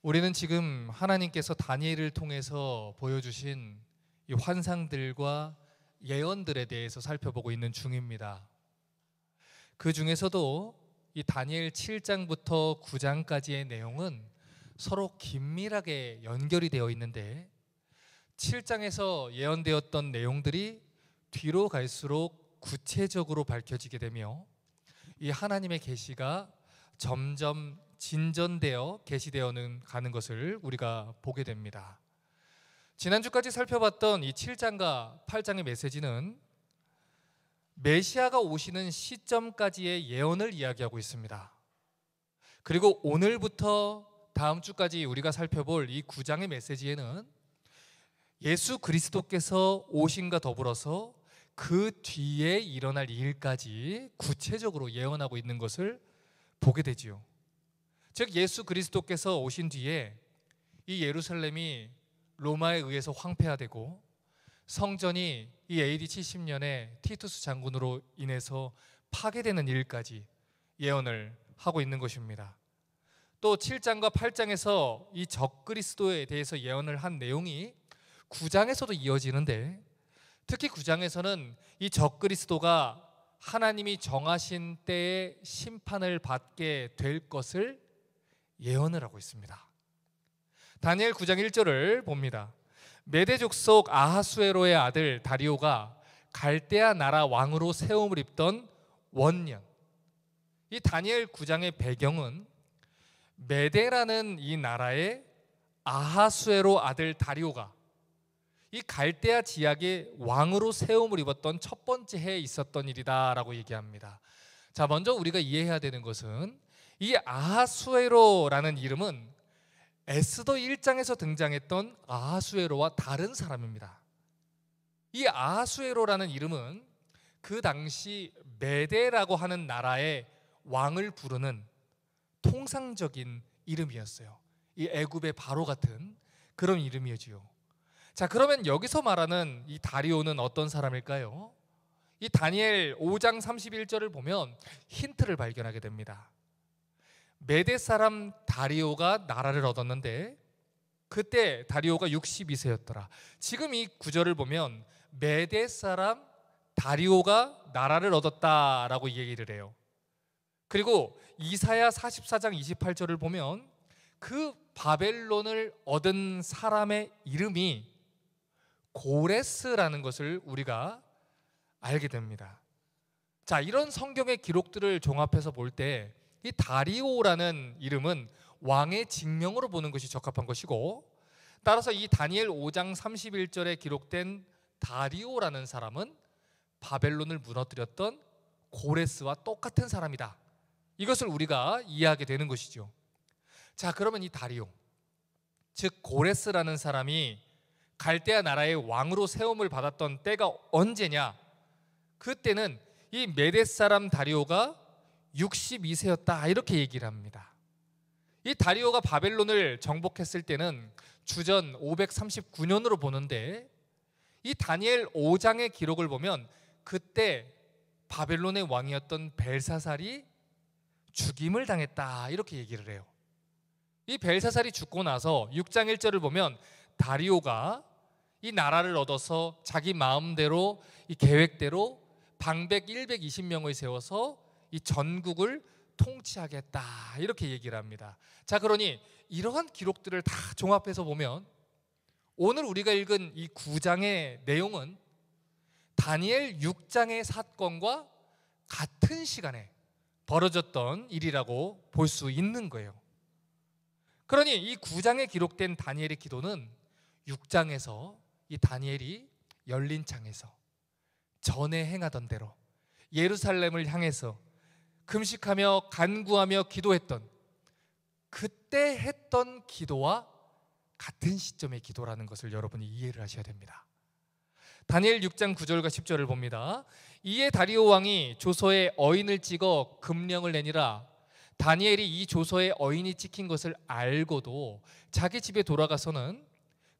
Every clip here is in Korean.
우리는 지금 하나님께서 다니엘을 통해서 보여주신 이 환상들과 예언들에 대해서 살펴보고 있는 중입니다. 그 중에서도 이 다니엘 7장부터 9장까지의 내용은 서로 긴밀하게 연결이 되어 있는데 7장에서 예언되었던 내용들이 뒤로 갈수록 구체적으로 밝혀지게 되며 이 하나님의 계시가 점점 진전되어 계시되어는 가는 것을 우리가 보게 됩니다. 지난주까지 살펴봤던 이 7장과 8장의 메시지는 메시아가 오시는 시점까지의 예언을 이야기하고 있습니다. 그리고 오늘부터 다음 주까지 우리가 살펴볼 이 9장의 메시지에는 예수 그리스도께서 오심과 더불어서 그 뒤에 일어날 일까지 구체적으로 예언하고 있는 것을 보게 되지요. 즉 예수 그리스도께서 오신 뒤에 이 예루살렘이 로마에 의해서 황폐화되고 성전이 이 AD 70년에 티투스 장군으로 인해서 파괴되는 일까지 예언을 하고 있는 것입니다. 또 7장과 8장에서 이 적그리스도에 대해서 예언을 한 내용이 9장에서도 이어지는데 특히 9장에서는 이 적그리스도가 하나님이 정하신 때에 심판을 받게 될 것을 예언을 하고 있습니다. 다니엘 9장 1절을 봅니다. 메대 족속 아하수에로의 아들 다리오가 갈대아 나라 왕으로 세움을 입던 원년. 이 다니엘 9장의 배경은 메대라는 이 나라의 아하수에로 아들 다리오가 이 갈대아 지역의 왕으로 세움을 입었던 첫 번째 해에 있었던 일이다라고 얘기합니다. 자, 먼저 우리가 이해해야 되는 것은 이 아하수에로라는 이름은 에스더 1장에서 등장했던 아하수에로와 다른 사람입니다. 이 아하수에로라는 이름은 그 당시 메대라고 하는 나라의 왕을 부르는 통상적인 이름이었어요. 이 애굽의 바로 같은 그런 이름이었지요. 자, 그러면 여기서 말하는 이 다리오는 어떤 사람일까요? 이 다니엘 5장 31절을 보면 힌트를 발견하게 됩니다. 메대 사람 다리오가 나라를 얻었는데 그때 다리오가 62세였더라. 지금 이 구절을 보면 메대 사람 다리오가 나라를 얻었다라고 얘기를 해요. 그리고 이사야 44장 28절을 보면 그 바벨론을 얻은 사람의 이름이 고레스라는 것을 우리가 알게 됩니다. 자, 이런 성경의 기록들을 종합해서 볼 때 이 다리오라는 이름은 왕의 직명으로 보는 것이 적합한 것이고, 따라서 이 다니엘 5장 31절에 기록된 다리오라는 사람은 바벨론을 무너뜨렸던 고레스와 똑같은 사람이다. 이것을 우리가 이해하게 되는 것이죠. 자, 그러면 이 다리오, 즉 고레스라는 사람이 갈대아 나라의 왕으로 세움을 받았던 때가 언제냐? 그때는 이 메대 사람 다리오가 62세였다 이렇게 얘기를 합니다. 이 다리오가 바벨론을 정복했을 때는 주전 539년으로 보는데 이 다니엘 5장의 기록을 보면 그때 바벨론의 왕이었던 벨사살이 죽임을 당했다 이렇게 얘기를 해요. 이 벨사살이 죽고 나서 6장 1절을 보면 다리오가 이 나라를 얻어서 자기 마음대로 이 계획대로 방백 120명을 세워서 이 전국을 통치하겠다 이렇게 얘기를 합니다. 자, 그러니 이러한 기록들을 다 종합해서 보면 오늘 우리가 읽은 이 9장의 내용은 다니엘 6장의 사건과 같은 시간에 벌어졌던 일이라고 볼 수 있는 거예요. 그러니 이 9장에 기록된 다니엘의 기도는 6장에서 이 다니엘이 열린 창에서 전에 행하던 대로 예루살렘을 향해서 금식하며 간구하며 기도했던 그때 했던 기도와 같은 시점의 기도라는 것을 여러분이 이해를 하셔야 됩니다. 다니엘 6장 9절과 10절을 봅니다. 이에 다리오 왕이 조서에 어인을 찍어 금령을 내니라. 다니엘이 이 조서에 어인이 찍힌 것을 알고도 자기 집에 돌아가서는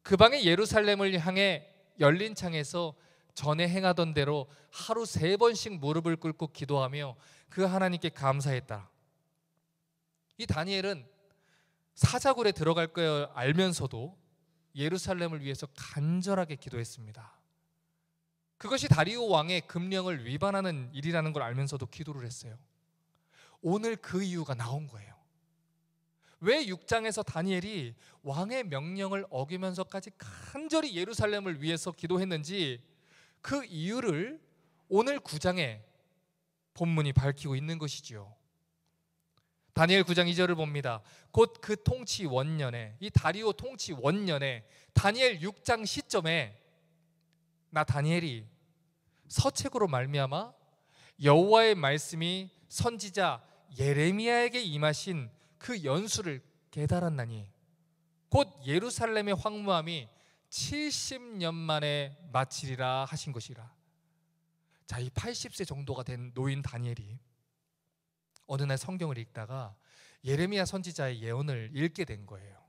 그 방에 예루살렘을 향해 열린 창에서 전에 행하던 대로 하루 3번씩 무릎을 꿇고 기도하며 그 하나님께 감사했다. 이 다니엘은 사자굴에 들어갈 걸 알면서도 예루살렘을 위해서 간절하게 기도했습니다. 그것이 다리오 왕의 금령을 위반하는 일이라는 걸 알면서도 기도를 했어요. 오늘 그 이유가 나온 거예요. 왜 6장에서 다니엘이 왕의 명령을 어기면서까지 간절히 예루살렘을 위해서 기도했는지 그 이유를 오늘 9장에 본문이 밝히고 있는 것이지요. 다니엘 9장 2절을 봅니다. 곧 그 통치 원년에, 이 다리오 통치 원년에 다니엘 6장 시점에 나 다니엘이 서책으로 말미암아 여호와의 말씀이 선지자 예레미야에게 임하신 그 연수를 깨달았나니 곧 예루살렘의 황무함이 70년 만에 마치리라 하신 것이라. 자, 이 80세 정도가 된 노인 다니엘이 어느 날 성경을 읽다가 예레미야 선지자의 예언을 읽게 된 거예요.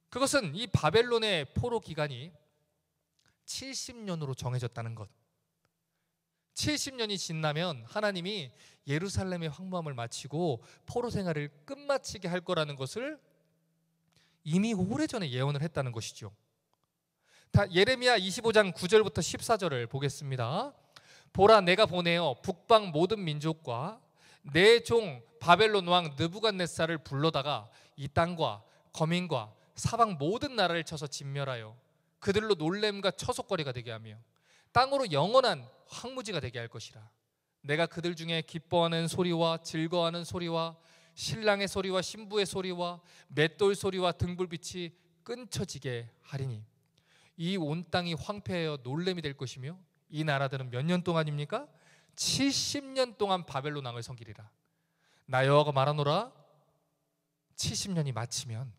그것은 이 바벨론의 포로 기간이 70년으로 정해졌다는 것. 70년이 지나면 하나님이 예루살렘의 황무함을 마치고 포로 생활을 끝마치게 할 거라는 것을 이미 오래전에 예언을 했다는 것이죠. 예레미야 25장 9절부터 14절을 보겠습니다. 보라, 내가 보내어 북방 모든 민족과 내 종 바벨론 왕 느부갓네살을 불러다가 이 땅과 거민과 사방 모든 나라를 쳐서 진멸하여 그들로 놀램과 처속거리가 되게 하며 땅으로 영원한 황무지가 되게 할 것이라. 내가 그들 중에 기뻐하는 소리와 즐거워하는 소리와 신랑의 소리와 신부의 소리와 맷돌 소리와 등불빛이 끊쳐지게 하리니 이 온 땅이 황폐하여 놀램이 될 것이며 이 나라들은 몇 년 동안입니까? 70년 동안 바벨론 왕을 섬기리라. 나 여호와가 말하노라. 70년이 마치면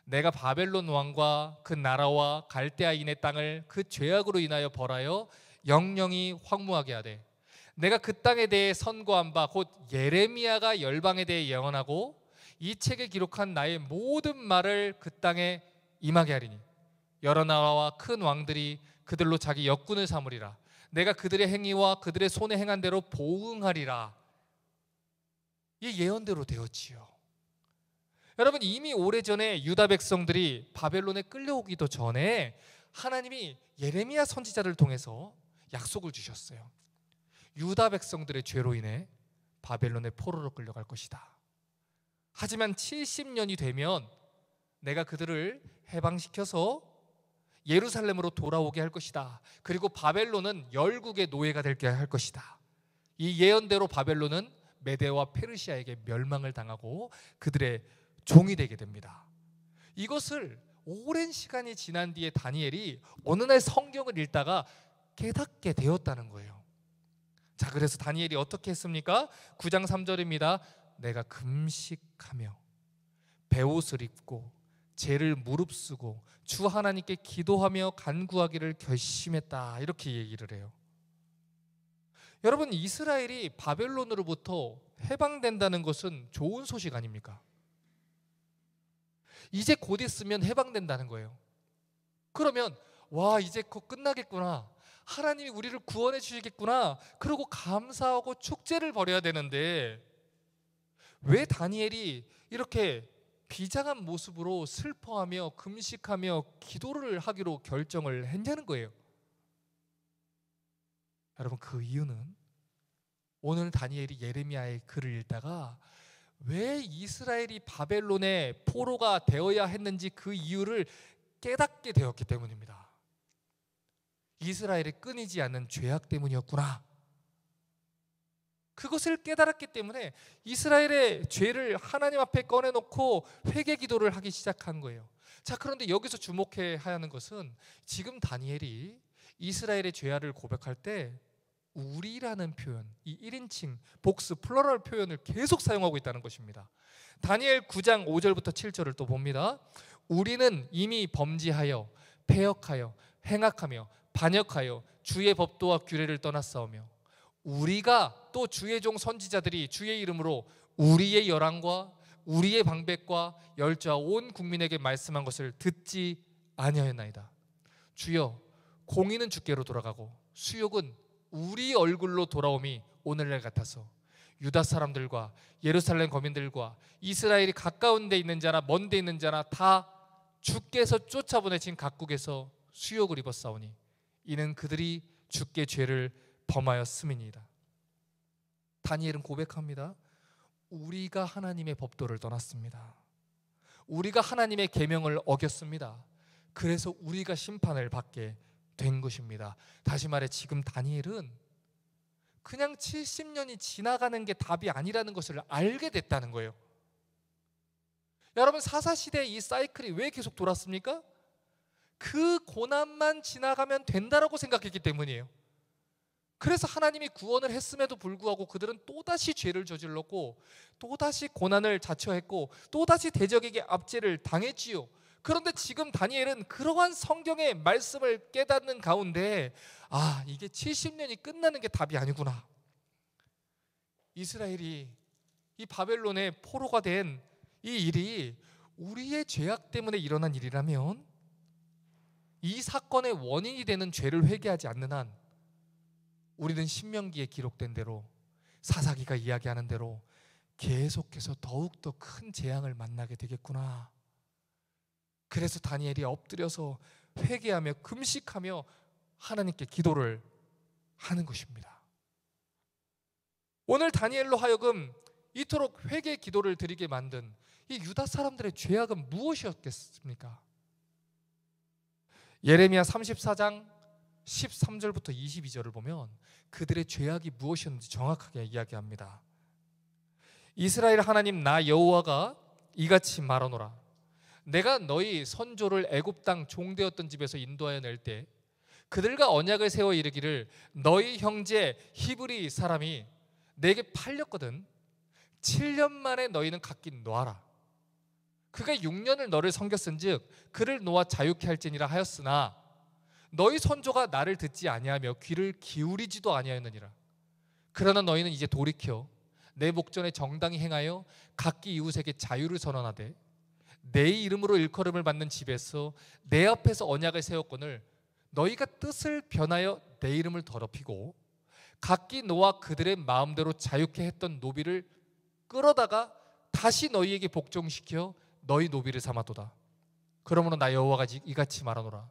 내가 바벨론 왕과 그 나라와 갈대아인의 땅을 그 죄악으로 인하여 벌하여 영영이 황무하게 하되 내가 그 땅에 대해 선고한 바 곧 예레미야가 열방에 대해 예언하고 이 책에 기록한 나의 모든 말을 그 땅에 임하게 하리니 여러 나라와 큰 왕들이 그들로 자기 역군을 삼으리라. 내가 그들의 행위와 그들의 손에 행한 대로 보응하리라. 이 예언대로 되었지요. 여러분, 이미 오래전에 유다 백성들이 바벨론에 끌려오기도 전에 하나님이 예레미야 선지자를 통해서 약속을 주셨어요. 유다 백성들의 죄로 인해 바벨론의 포로로 끌려갈 것이다. 하지만 70년이 되면 내가 그들을 해방시켜서 예루살렘으로 돌아오게 할 것이다. 그리고 바벨론은 열국의 노예가 되게 할 것이다. 이 예언대로 바벨론은 메데와 페르시아에게 멸망을 당하고 그들의 종이 되게 됩니다. 이것을 오랜 시간이 지난 뒤에 다니엘이 어느 날 성경을 읽다가 깨닫게 되었다는 거예요. 자, 그래서 다니엘이 어떻게 했습니까? 9장 3절입니다. 내가 금식하며 베옷을 입고 죄를 무릅쓰고 주 하나님께 기도하며 간구하기를 결심했다. 이렇게 얘기를 해요. 여러분, 이스라엘이 바벨론으로부터 해방된다는 것은 좋은 소식 아닙니까? 이제 곧 있으면 해방된다는 거예요. 그러면 와, 이제 곧 끝나겠구나. 하나님이 우리를 구원해 주시겠구나. 그러고 감사하고 축제를 벌여야 되는데 왜 다니엘이 이렇게 비장한 모습으로 슬퍼하며 금식하며 기도를 하기로 결정을 했냐는 거예요. 여러분, 그 이유는 오늘 다니엘이 예레미야의 글을 읽다가 왜 이스라엘이 바벨론의 포로가 되어야 했는지 그 이유를 깨닫게 되었기 때문입니다. 이스라엘의 끊이지 않는 죄악 때문이었구나. 그것을 깨달았기 때문에 이스라엘의 죄를 하나님 앞에 꺼내놓고 회개 기도를 하기 시작한 거예요. 자, 그런데 여기서 주목해야 하는 것은 지금 다니엘이 이스라엘의 죄악을 고백할 때 우리라는 표현, 이 1인칭 복수 플러럴 표현을 계속 사용하고 있다는 것입니다. 다니엘 9장 5절부터 7절을 또 봅니다. 우리는 이미 범죄하여 패역하여 행악하며 반역하여 주의 법도와 규례를 떠났사오며 우리가 또 주의 종 선지자들이 주의 이름으로 우리의 열왕과 우리의 방백과 열조와 온 국민에게 말씀한 것을 듣지 아니하였나이다. 주여, 공의는 주께로 돌아가고 수욕은 우리 얼굴로 돌아옴이 오늘날 같아서 유다 사람들과 예루살렘 거민들과 이스라엘이 가까운 데 있는 자나 먼 데 있는 자나 다 주께서 쫓아보내신 각국에서 수욕을 입었사오니 이는 그들이 주께 죄를 범하였음이니이다. 다니엘은 고백합니다. 우리가 하나님의 법도를 떠났습니다. 우리가 하나님의 계명을 어겼습니다. 그래서 우리가 심판을 받게 된 것입니다. 다시 말해 지금 다니엘은 그냥 70년이 지나가는 게 답이 아니라는 것을 알게 됐다는 거예요. 여러분, 사사시대의 이 사이클이 왜 계속 돌았습니까? 그 고난만 지나가면 된다라고 생각했기 때문이에요. 그래서 하나님이 구원을 했음에도 불구하고 그들은 또다시 죄를 저질렀고 또다시 고난을 자처했고 또다시 대적에게 압제를 당했지요. 그런데 지금 다니엘은 그러한 성경의 말씀을 깨닫는 가운데 이게 70년이 끝나는 게 답이 아니구나. 이스라엘이 이 바벨론의 포로가 된 이 일이 우리의 죄악 때문에 일어난 일이라면 이 사건의 원인이 되는 죄를 회개하지 않는 한 우리는 신명기에 기록된 대로 사사기가 이야기하는 대로 계속해서 더욱더 큰 재앙을 만나게 되겠구나. 그래서 다니엘이 엎드려서 회개하며 금식하며 하나님께 기도를 하는 것입니다. 오늘 다니엘로 하여금 이토록 회개 기도를 드리게 만든 이 유다 사람들의 죄악은 무엇이었겠습니까? 예레미야 34장 13절부터 22절을 보면 그들의 죄악이 무엇이었는지 정확하게 이야기합니다. 이스라엘 하나님 나 여호와가 이같이 말하노라. 내가 너희 선조를 애굽 땅 종되었던 집에서 인도하여 낼 때 그들과 언약을 세워 이르기를 너희 형제 히브리 사람이 내게 팔렸거든 7년 만에 너희는 각기 놓아라. 그가 6년을 너를 섬겼은즉 그를 놓아 자유케 할지니라 하였으나 너희 선조가 나를 듣지 아니하며 귀를 기울이지도 아니하였느니라. 그러나 너희는 이제 돌이켜 내 목전에 정당히 행하여 각기 이웃에게 자유를 선언하되 내 이름으로 일컬음을 받는 집에서 내 앞에서 언약을 세웠거늘 너희가 뜻을 변하여 내 이름을 더럽히고 각기 너와 그들의 마음대로 자유케 했던 노비를 끌어다가 다시 너희에게 복종시켜 너희 노비를 삼아도다. 그러므로 나 여호와가 이같이 말하노라.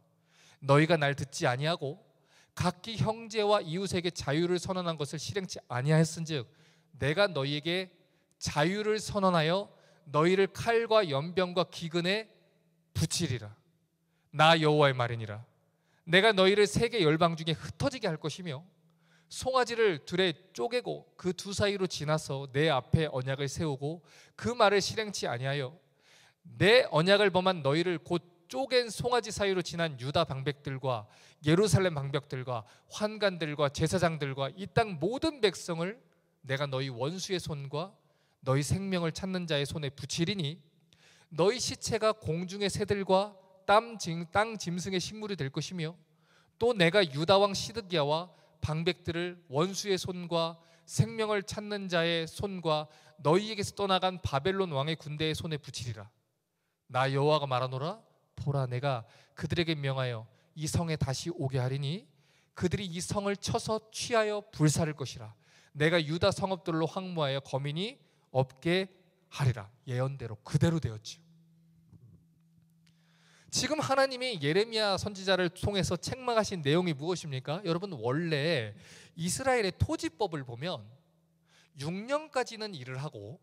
너희가 날 듣지 아니하고 각기 형제와 이웃에게 자유를 선언한 것을 실행치 아니하였은즉 내가 너희에게 자유를 선언하여 너희를 칼과 연병과 기근에 붙이리라. 나 여호와의 말이니라. 내가 너희를 세계 열방 중에 흩어지게 할 것이며 송아지를 둘에 쪼개고 그 두 사이로 지나서 내 앞에 언약을 세우고 그 말을 실행치 아니하여 내 언약을 범한 너희를 곧 쪼갠 송아지 사이로 지난 유다 방백들과 예루살렘 방백들과 환관들과 제사장들과 이 땅 모든 백성을 내가 너희 원수의 손과 너희 생명을 찾는 자의 손에 붙이리니 너희 시체가 공중의 새들과 땅 짐승의 식물이 될 것이며 또 내가 유다 왕 시드기야와 방백들을 원수의 손과 생명을 찾는 자의 손과 너희에게서 떠나간 바벨론 왕의 군대의 손에 붙이리라. 나 여호와가 말하노라. 보라, 내가 그들에게 명하여 이 성에 다시 오게 하리니 그들이 이 성을 쳐서 취하여 불사를 것이라. 내가 유다 성읍들로 황무하여 거민이 없게 하리라. 예언대로 그대로 되었지요. 지금 하나님이 예레미야 선지자를 통해서 책망하신 내용이 무엇입니까? 여러분, 원래 이스라엘의 토지법을 보면 6년까지는 일을 하고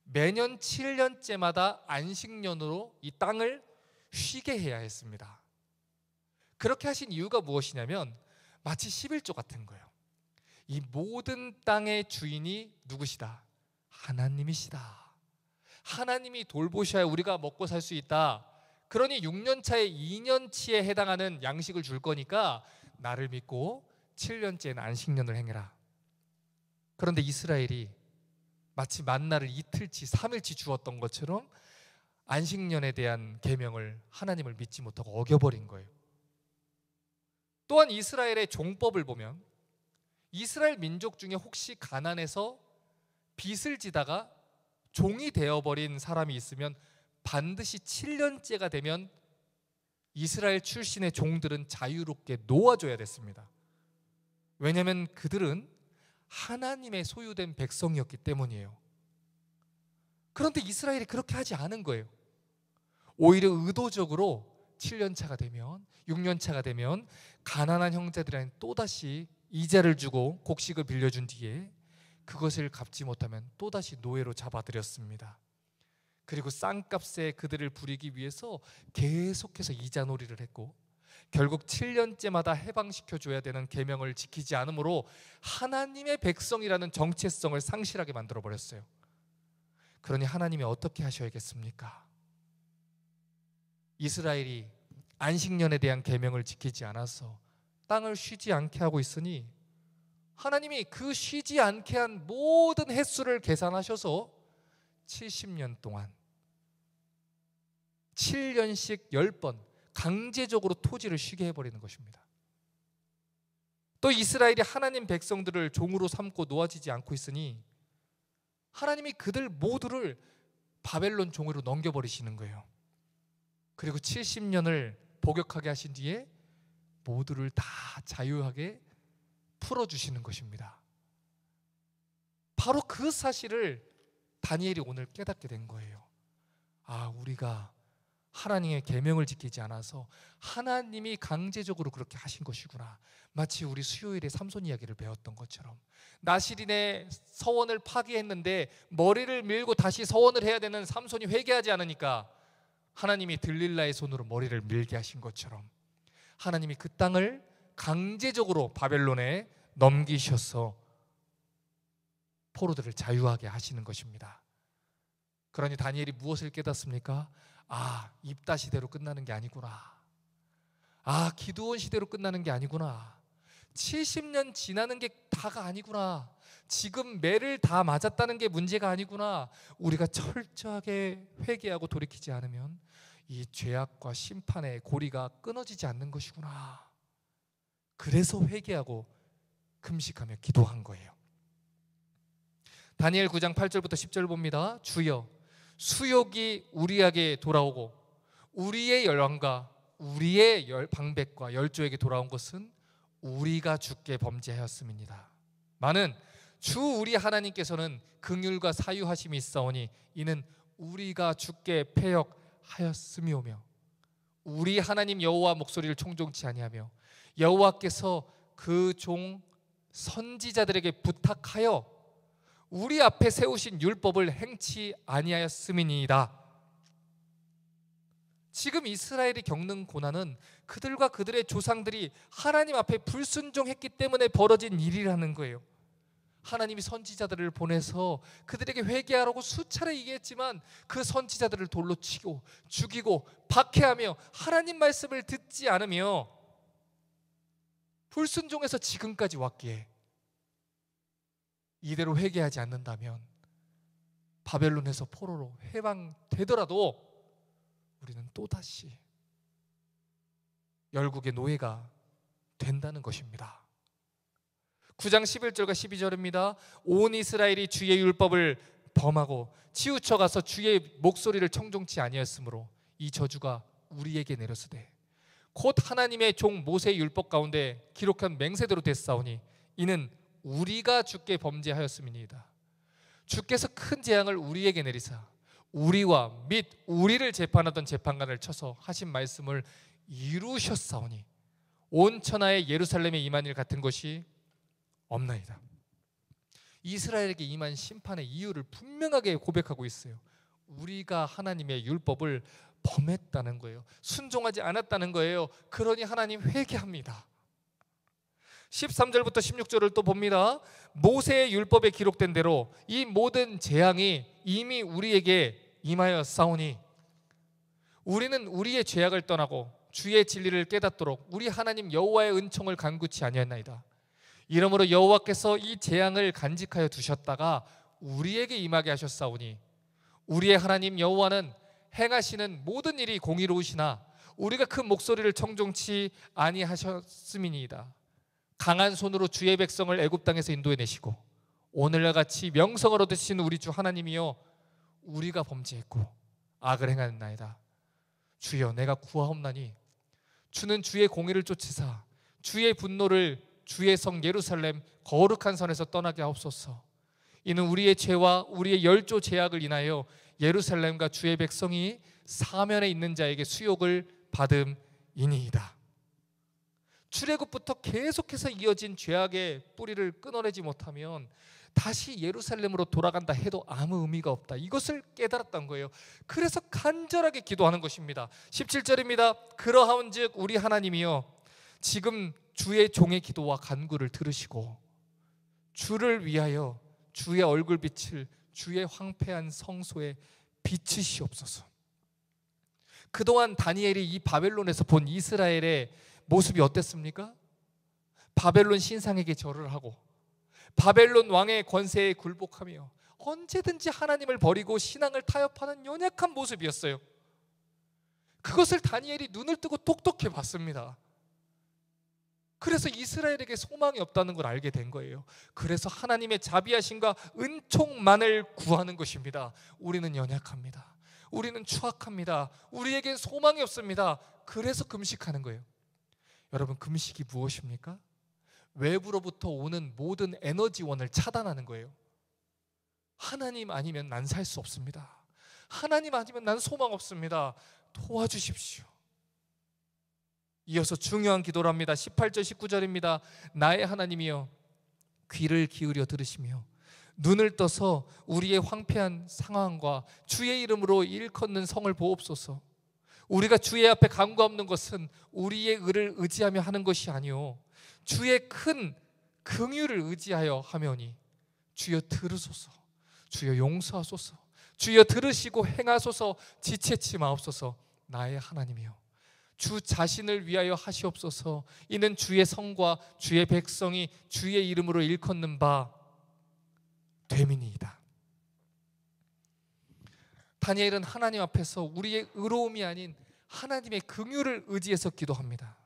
매년 7년째마다 안식년으로 이 땅을 쉬게 해야 했습니다. 그렇게 하신 이유가 무엇이냐면 마치 11조 같은 거예요. 이 모든 땅의 주인이 누구시다? 하나님이시다. 하나님이 돌보셔야 우리가 먹고 살 수 있다. 그러니 6년 차에 2년치에 해당하는 양식을 줄 거니까 나를 믿고 7년째는 안식년을 행해라. 그런데 이스라엘이 마치 만나를 이틀치 3일치 주었던 것처럼 안식년에 대한 계명을 하나님을 믿지 못하고 어겨버린 거예요. 또한 이스라엘의 종법을 보면 이스라엘 민족 중에 혹시 가난해서 빚을 지다가 종이 되어버린 사람이 있으면 반드시 7년째가 되면 이스라엘 출신의 종들은 자유롭게 놓아줘야 됐습니다. 왜냐하면 그들은 하나님의 소유된 백성이었기 때문이에요. 그런데 이스라엘이 그렇게 하지 않은 거예요. 오히려 의도적으로 7년 차가 되면, 6년 차가 되면 가난한 형제들한테 또다시 이자를 주고 곡식을 빌려준 뒤에 그것을 갚지 못하면 또다시 노예로 잡아들였습니다. 그리고 싼값에 그들을 부리기 위해서 계속해서 이자놀이를 했고, 결국 7년째마다 해방시켜줘야 되는 계명을 지키지 않으므로 하나님의 백성이라는 정체성을 상실하게 만들어버렸어요. 그러니 하나님이 어떻게 하셔야겠습니까? 이스라엘이 안식년에 대한 계명을 지키지 않아서 땅을 쉬지 않게 하고 있으니 하나님이 그 쉬지 않게 한 모든 횟수를 계산하셔서 70년 동안 7년씩 10번 강제적으로 토지를 쉬게 해버리는 것입니다. 또 이스라엘이 하나님 백성들을 종으로 삼고 놓아지지 않고 있으니 하나님이 그들 모두를 바벨론 종으로 넘겨버리시는 거예요. 그리고 70년을 복역하게 하신 뒤에 모두를 다 자유하게 풀어주시는 것입니다. 바로 그 사실을 다니엘이 오늘 깨닫게 된 거예요. 아, 우리가 하나님의 계명을 지키지 않아서 하나님이 강제적으로 그렇게 하신 것이구나. 마치 우리 수요일에 삼손 이야기를 배웠던 것처럼 나실인의 서원을 파기했는데 머리를 밀고 다시 서원을 해야 되는 삼손이 회개하지 않으니까 하나님이 들릴라의 손으로 머리를 밀게 하신 것처럼 하나님이 그 땅을 강제적으로 바벨론에 넘기셔서 포로들을 자유하게 하시는 것입니다. 그러니 다니엘이 무엇을 깨닫습니까? 아, 입다 시대로 끝나는 게 아니구나. 아, 기드온 시대로 끝나는 게 아니구나. 70년 지나는 게 다가 아니구나. 지금 매를 다 맞았다는 게 문제가 아니구나. 우리가 철저하게 회개하고 돌이키지 않으면 이 죄악과 심판의 고리가 끊어지지 않는 것이구나. 그래서 회개하고 금식하며 기도한 거예요. 다니엘 9장 8절부터 10절 봅니다. 주여, 수욕이 우리에게 돌아오고 우리의 열왕과 우리의 방백과 열조에게 돌아온 것은 우리가 주께 범죄하였음이니이다. 많은 주 우리 하나님께서는 긍휼과 사유하심이 있사오니 이는 우리가 주께 패역하였음이오며 우리 하나님 여호와 목소리를 청종치 아니하며 여호와께서 그 종 선지자들에게 부탁하여 우리 앞에 세우신 율법을 행치 아니하였음이니이다. 지금 이스라엘이 겪는 고난은 그들과 그들의 조상들이 하나님 앞에 불순종했기 때문에 벌어진 일이라는 거예요. 하나님이 선지자들을 보내서 그들에게 회개하라고 수차례 얘기했지만 그 선지자들을 돌로 치고 죽이고 박해하며 하나님 말씀을 듣지 않으며 불순종해서 지금까지 왔기에 이대로 회개하지 않는다면 바벨론에서 포로로 해방되더라도 우리는 또다시 열국의 노예가 된다는 것입니다. 9장 11절과 12절입니다. 온 이스라엘이 주의 율법을 범하고 치우쳐 가서 주의 목소리를 청종치 아니하였으므로 이 저주가 우리에게 내렸으되 곧 하나님의 종 모세의 율법 가운데 기록한 맹세대로 됐사오니 이는 우리가 주께 범죄하였음이니이다. 주께서 큰 재앙을 우리에게 내리사 우리와 및 우리를 재판하던 재판관을 쳐서 하신 말씀을 이루셨사오니 온 천하의 예루살렘에 임한 일 같은 것이 없나이다. 이스라엘에게 임한 심판의 이유를 분명하게 고백하고 있어요. 우리가 하나님의 율법을 범했다는 거예요. 순종하지 않았다는 거예요. 그러니 하나님 회개합니다. 13절부터 16절을 또 봅니다. 모세의 율법에 기록된 대로 이 모든 재앙이 이미 우리에게 임하였사오니 우리는 우리의 죄악을 떠나고 주의 진리를 깨닫도록 우리 하나님 여호와의 은총을 간구치 아니하였나이다. 이러므로 여호와께서 이 재앙을 간직하여 두셨다가 우리에게 임하게 하셨사오니 우리의 하나님 여호와는 행하시는 모든 일이 공의로우시나 우리가 그 목소리를 청종치 아니하셨음이니이다. 강한 손으로 주의 백성을 애굽 땅에서 인도해내시고 오늘날 같이 명성을 얻으신 우리 주 하나님이여 우리가 범죄했고 악을 행하였나이다. 주여 내가 구하옵나니 주는 주의 공의를 쫓으사 주의 분노를 주의 성 예루살렘 거룩한 산에서 떠나게 하옵소서. 이는 우리의 죄와 우리의 열조 죄악을 인하여 예루살렘과 주의 백성이 사면에 있는 자에게 수욕을 받음이니이다. 출애굽부터 계속해서 이어진 죄악의 뿌리를 끊어내지 못하면 다시 예루살렘으로 돌아간다 해도 아무 의미가 없다. 이것을 깨달았던 거예요. 그래서 간절하게 기도하는 것입니다. 17절입니다. 그러하온즉 우리 하나님이여 지금 주의 종의 기도와 간구를 들으시고 주를 위하여 주의 얼굴빛을 주의 황폐한 성소에 비추시옵소서. 그동안 다니엘이 이 바벨론에서 본 이스라엘의 모습이 어땠습니까? 바벨론 신상에게 절을 하고 바벨론 왕의 권세에 굴복하며 언제든지 하나님을 버리고 신앙을 타협하는 연약한 모습이었어요. 그것을 다니엘이 눈을 뜨고 똑똑히 봤습니다. 그래서 이스라엘에게 소망이 없다는 걸 알게 된 거예요. 그래서 하나님의 자비하심과 은총만을 구하는 것입니다. 우리는 연약합니다. 우리는 추악합니다. 우리에겐 소망이 없습니다. 그래서 금식하는 거예요. 여러분, 금식이 무엇입니까? 외부로부터 오는 모든 에너지원을 차단하는 거예요. 하나님 아니면 난 살 수 없습니다. 하나님 아니면 난 소망 없습니다. 도와주십시오. 이어서 중요한 기도를 합니다. 18절 19절입니다. 나의 하나님이여 귀를 기울여 들으시며 눈을 떠서 우리의 황폐한 상황과 주의 이름으로 일컫는 성을 보옵소서. 우리가 주의 앞에 간구하는 것은 우리의 의를 의지하며 하는 것이 아니오 주의 큰 긍휼을 의지하여 하며니 주여 들으소서. 주여 용서하소서. 주여 들으시고 행하소서. 지체치 마옵소서. 나의 하나님이여 주 자신을 위하여 하시옵소서. 이는 주의 성과 주의 백성이 주의 이름으로 일컫는 바 됨이니이다. 다니엘은 하나님 앞에서 우리의 의로움이 아닌 하나님의 긍휼을 의지해서 기도합니다.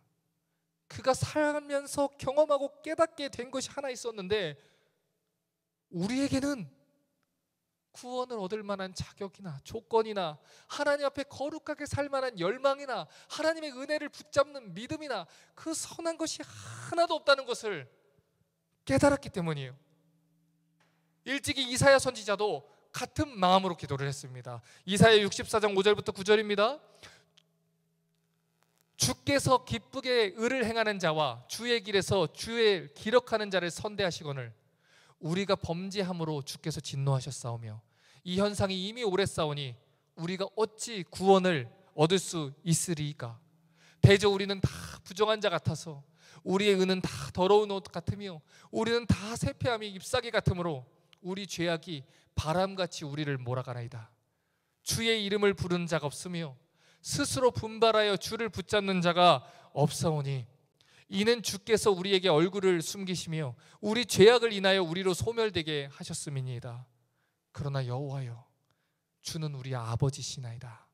그가 살면서 경험하고 깨닫게 된 것이 하나 있었는데 우리에게는 구원을 얻을 만한 자격이나 조건이나 하나님 앞에 거룩하게 살 만한 열망이나 하나님의 은혜를 붙잡는 믿음이나 그 선한 것이 하나도 없다는 것을 깨달았기 때문이에요. 일찍이 이사야 선지자도 같은 마음으로 기도를 했습니다. 이사야 64장 5절부터 9절입니다. 주께서 기쁘게 의를 행하는 자와 주의 길에서 주의 기력하는 자를 선대하시거늘 우리가 범죄함으로 주께서 진노하셨사오며 이 현상이 이미 오래 싸우니 우리가 어찌 구원을 얻을 수 있으리이까. 대저 우리는 다 부정한 자 같아서 우리의 의는 다 더러운 옷 같으며 우리는 다 세폐함이 잎사귀 같으므로 우리 죄악이 바람같이 우리를 몰아가나이다. 주의 이름을 부르는 자가 없으며 스스로 분발하여 주를 붙잡는 자가 없사오니 이는 주께서 우리에게 얼굴을 숨기시며 우리 죄악을 인하여 우리로 소멸되게 하셨음이니이다. 그러나 여호와여 주는 우리 아버지시나이다.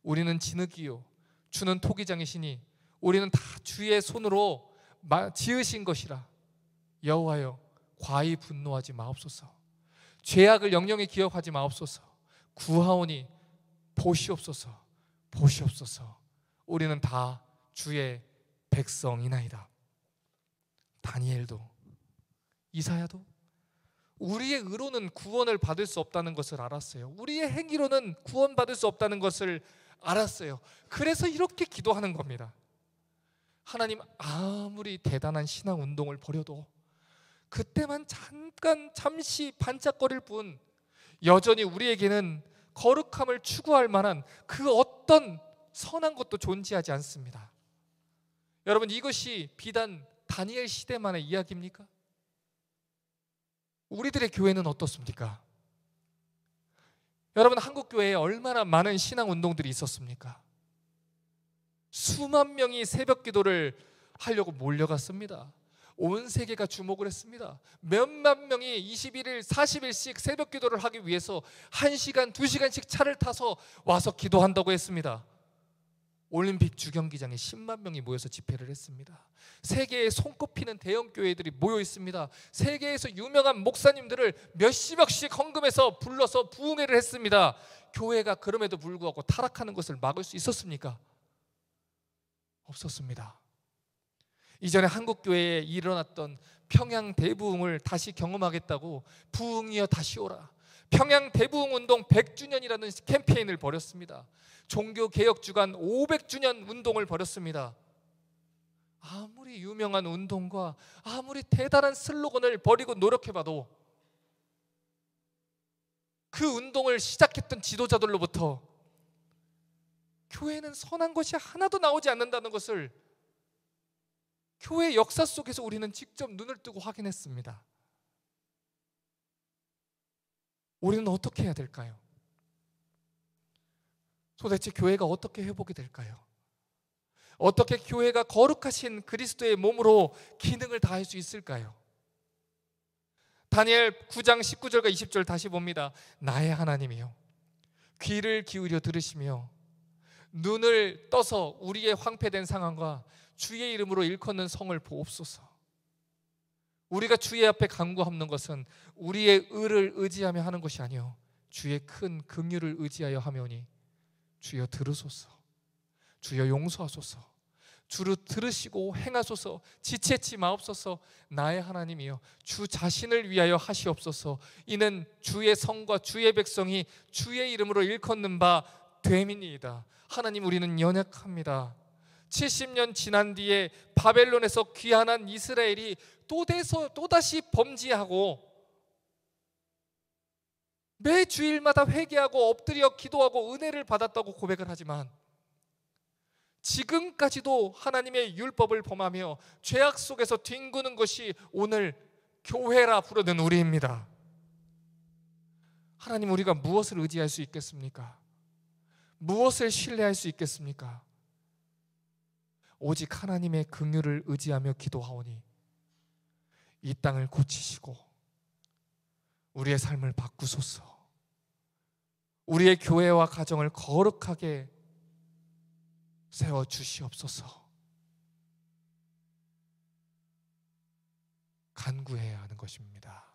우리는 진흙이요 주는 토기장이시니 우리는 다 주의 손으로 지으신 것이라. 여호와여 과히 분노하지 마옵소서. 죄악을 영영히 기억하지 마옵소서. 구하오니 보시옵소서. 보시옵소서. 우리는 다 주의 백성이나이다. 다니엘도 이사야도 우리의 의로는 구원을 받을 수 없다는 것을 알았어요. 우리의 행위로는 구원받을 수 없다는 것을 알았어요. 그래서 이렇게 기도하는 겁니다. 하나님, 아무리 대단한 신앙 운동을 벌여도 그때만 잠시 반짝거릴 뿐 여전히 우리에게는 거룩함을 추구할 만한 그 어떤 선한 것도 존재하지 않습니다. 여러분, 이것이 비단 다니엘 시대만의 이야기입니까? 우리들의 교회는 어떻습니까? 여러분, 한국 교회에 얼마나 많은 신앙 운동들이 있었습니까? 수만 명이 새벽 기도를 하려고 몰려갔습니다. 온 세계가 주목을 했습니다. 몇만 명이 21일, 40일씩 새벽 기도를 하기 위해서 1시간, 2시간씩 차를 타서 와서 기도한다고 했습니다. 올림픽 주경기장에 10만 명이 모여서 집회를 했습니다. 세계에 손꼽히는 대형 교회들이 모여 있습니다. 세계에서 유명한 목사님들을 몇십억씩 헌금해서 불러서 부흥회를 했습니다. 교회가 그럼에도 불구하고 타락하는 것을 막을 수 있었습니까? 없었습니다. 이전에 한국 교회에 일어났던 평양 대부흥을 다시 경험하겠다고 부흥이여 다시 오라, 평양 대부흥 운동 100주년이라는 캠페인을 벌였습니다. 종교 개혁 주간 500주년 운동을 벌였습니다. 아무리 유명한 운동과 아무리 대단한 슬로건을 버리고 노력해봐도 그 운동을 시작했던 지도자들로부터 교회는 선한 것이 하나도 나오지 않는다는 것을 교회 역사 속에서 우리는 직접 눈을 뜨고 확인했습니다. 우리는 어떻게 해야 될까요? 도대체 교회가 어떻게 회복이 될까요? 어떻게 교회가 거룩하신 그리스도의 몸으로 기능을 다할 수 있을까요? 다니엘 9장 19절과 20절 다시 봅니다. 나의 하나님이여, 귀를 기울여 들으시며 눈을 떠서 우리의 황폐된 상황과 주의 이름으로 일컫는 성을 보옵소서. 우리가 주의 앞에 간구하는 것은 우리의 의를 의지하며 하는 것이 아니요 주의 큰 긍휼을 의지하여 하며니 주여 들으소서, 주여 용서하소서, 주를 들으시고 행하소서, 지체치 마옵소서. 나의 하나님이여, 주 자신을 위하여 하시옵소서. 이는 주의 성과 주의 백성이 주의 이름으로 일컫는 바 됨이니이다. 하나님, 우리는 연약합니다. 70년 지난 뒤에 바벨론에서 귀환한 이스라엘이 또다시 범죄하고 매 주일마다 회개하고 엎드려 기도하고 은혜를 받았다고 고백을 하지만 지금까지도 하나님의 율법을 범하며 죄악 속에서 뒹구는 것이 오늘 교회라 부르는 우리입니다. 하나님, 우리가 무엇을 의지할 수 있겠습니까? 무엇을 신뢰할 수 있겠습니까? 오직 하나님의 긍휼을 의지하며 기도하오니 이 땅을 고치시고 우리의 삶을 바꾸소서. 우리의 교회와 가정을 거룩하게 세워주시옵소서. 간구해야 하는 것입니다.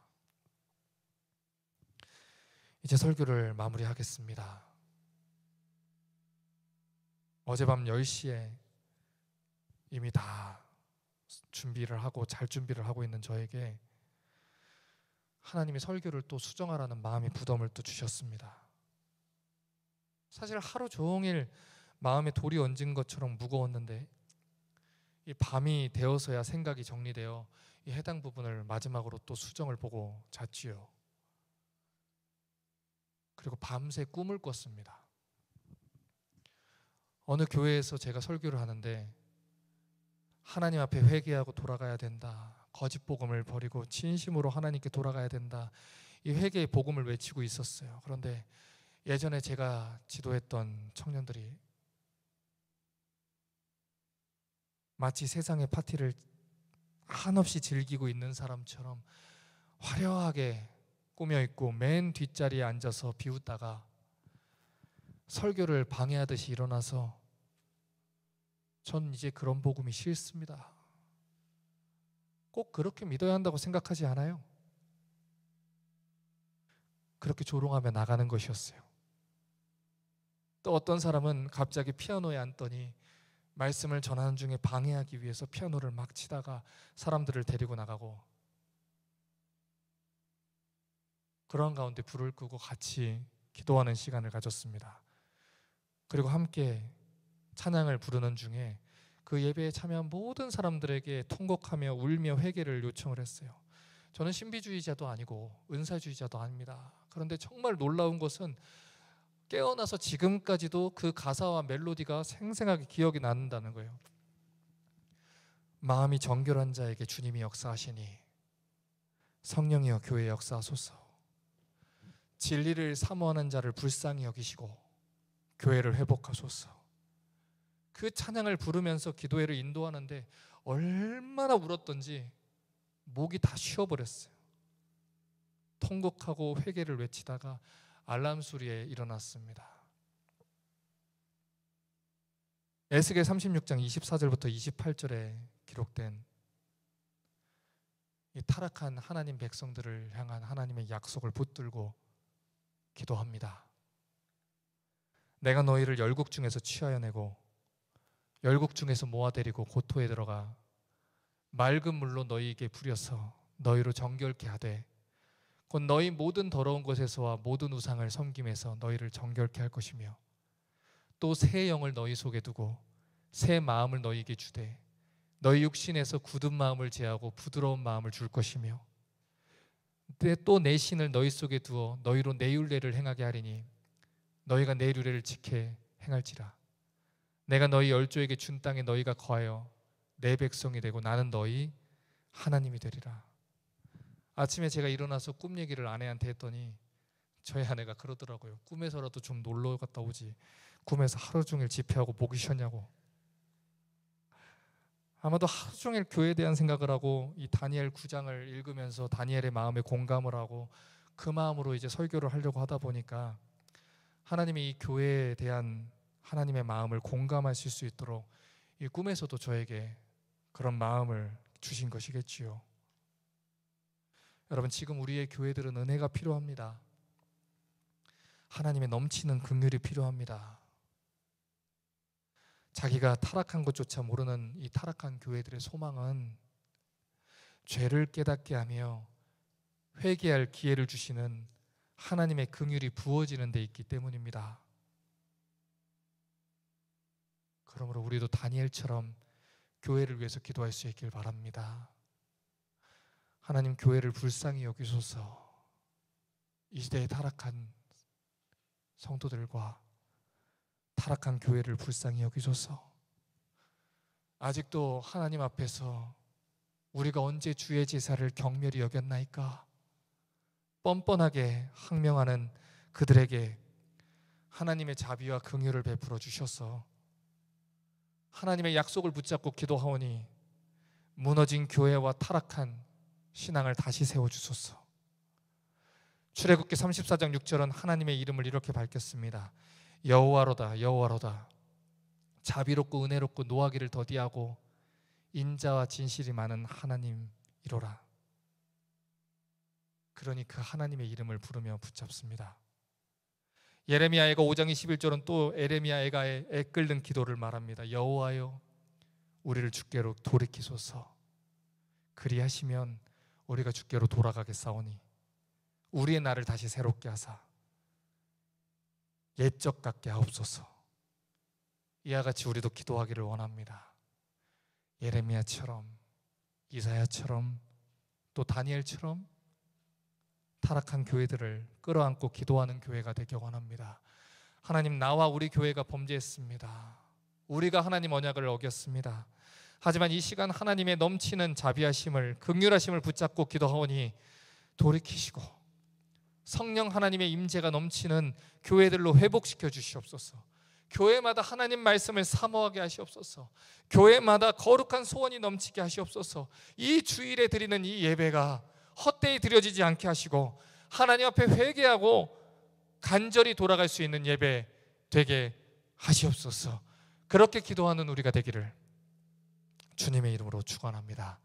이제 설교를 마무리하겠습니다. 어젯밤 10시에 이미 다 준비를 하고 잘 준비를 하고 있는 저에게 하나님이 설교를 또 수정하라는 마음의 부담을 또 주셨습니다. 사실 하루 종일 마음에 돌이 얹은 것처럼 무거웠는데 이 밤이 되어서야 생각이 정리되어 이 해당 부분을 마지막으로 또 수정을 보고 잤지요. 그리고 밤새 꿈을 꿨습니다. 어느 교회에서 제가 설교를 하는데 하나님 앞에 회개하고 돌아가야 된다, 거짓 복음을 버리고 진심으로 하나님께 돌아가야 된다, 이 회개의 복음을 외치고 있었어요. 그런데 예전에 제가 지도했던 청년들이 마치 세상의 파티를 한없이 즐기고 있는 사람처럼 화려하게 꾸며입고 맨 뒷자리에 앉아서 비웃다가 설교를 방해하듯이 일어나서 전 이제 그런 복음이 싫습니다. 꼭 그렇게 믿어야 한다고 생각하지 않아요. 그렇게 조롱하며 나가는 것이었어요. 또 어떤 사람은 갑자기 피아노에 앉더니 말씀을 전하는 중에 방해하기 위해서 피아노를 막 치다가 사람들을 데리고 나가고, 그런 가운데 불을 끄고 같이 기도하는 시간을 가졌습니다. 그리고 함께 찬양을 부르는 중에 그 예배에 참여한 모든 사람들에게 통곡하며 울며 회개를 요청을 했어요. 저는 신비주의자도 아니고 은사주의자도 아닙니다. 그런데 정말 놀라운 것은 깨어나서 지금까지도 그 가사와 멜로디가 생생하게 기억이 난다는 거예요. 마음이 정결한 자에게 주님이 역사하시니 성령이여 교회에 역사하소서. 진리를 사모하는 자를 불쌍히 여기시고 교회를 회복하소서. 그 찬양을 부르면서 기도회를 인도하는데 얼마나 울었던지 목이 다 쉬어버렸어요. 통곡하고 회개를 외치다가 알람 소리에 일어났습니다. 에스겔 36장 24절부터 28절에 기록된 이 타락한 하나님 백성들을 향한 하나님의 약속을 붙들고 기도합니다. 내가 너희를 열국 중에서 취하여 내고 열국 중에서 모아데리고 고토에 들어가 맑은 물로 너희에게 부려서 너희로 정결케 하되 곧 너희 모든 더러운 것에서와 모든 우상을 섬김에서 너희를 정결케 할 것이며 또 새 영을 너희 속에 두고 새 마음을 너희에게 주되 너희 육신에서 굳은 마음을 제하고 부드러운 마음을 줄 것이며 또 내 신을 너희 속에 두어 너희로 내 율례를 행하게 하리니 너희가 내 율례를 지켜 행할지라. 내가 너희 열조에게 준 땅에 너희가 거하여 내 백성이 되고 나는 너희 하나님이 되리라. 아침에 제가 일어나서 꿈 얘기를 아내한테 했더니 저희 아내가 그러더라고요. 꿈에서라도 좀 놀러 갔다 오지, 꿈에서 하루 종일 집회하고 목이 쉬었냐고. 아마도 하루 종일 교회에 대한 생각을 하고 이 다니엘 9장을 읽으면서 다니엘의 마음에 공감을 하고 그 마음으로 이제 설교를 하려고 하다 보니까 하나님이 이 교회에 대한 하나님의 마음을 공감하실 수 있도록 이 꿈에서도 저에게 그런 마음을 주신 것이겠지요. 여러분, 지금 우리의 교회들은 은혜가 필요합니다. 하나님의 넘치는 긍휼이 필요합니다. 자기가 타락한 것조차 모르는 이 타락한 교회들의 소망은 죄를 깨닫게 하며 회개할 기회를 주시는 하나님의 긍휼이 부어지는 데 있기 때문입니다. 그러므로 우리도 다니엘처럼 교회를 위해서 기도할 수 있길 바랍니다. 하나님, 교회를 불쌍히 여기소서. 이 시대에 타락한 성도들과 타락한 교회를 불쌍히 여기소서. 아직도 하나님 앞에서 우리가 언제 주의 제사를 경멸히 여겼나이까? 뻔뻔하게 항명하는 그들에게 하나님의 자비와 긍휼을 베풀어 주셔서 하나님의 약속을 붙잡고 기도하오니 무너진 교회와 타락한 신앙을 다시 세워주소서. 출애굽기 34장 6절은 하나님의 이름을 이렇게 밝혔습니다. 여호와로다, 여호와로다. 자비롭고 은혜롭고 노하기를 더디하고 인자와 진실이 많은 하나님이로라. 그러니 그 하나님의 이름을 부르며 붙잡습니다. 예레미야애가 5장 21절은 또 예레미야애가 애끓는 기도를 말합니다. 여호와여, 우리를 주께로 돌이키소서. 그리하시면 우리가 주께로 돌아가겠사오니 우리의 날을 다시 새롭게 하사 옛적 같게 하옵소서. 이와 같이 우리도 기도하기를 원합니다. 예레미야처럼, 이사야처럼, 또 다니엘처럼 타락한 교회들을 끌어안고 기도하는 교회가 되길 원합니다. 하나님, 나와 우리 교회가 범죄했습니다. 우리가 하나님 언약을 어겼습니다. 하지만 이 시간 하나님의 넘치는 자비하심을, 긍휼하심을 붙잡고 기도하오니 돌이키시고 성령 하나님의 임재가 넘치는 교회들로 회복시켜 주시옵소서. 교회마다 하나님 말씀을 사모하게 하시옵소서. 교회마다 거룩한 소원이 넘치게 하시옵소서. 이 주일에 드리는 이 예배가 헛되이 드려지지 않게 하시고 하나님 앞에 회개하고 간절히 돌아갈 수 있는 예배 되게 하시옵소서. 그렇게 기도하는 우리가 되기를 주님의 이름으로 축원합니다.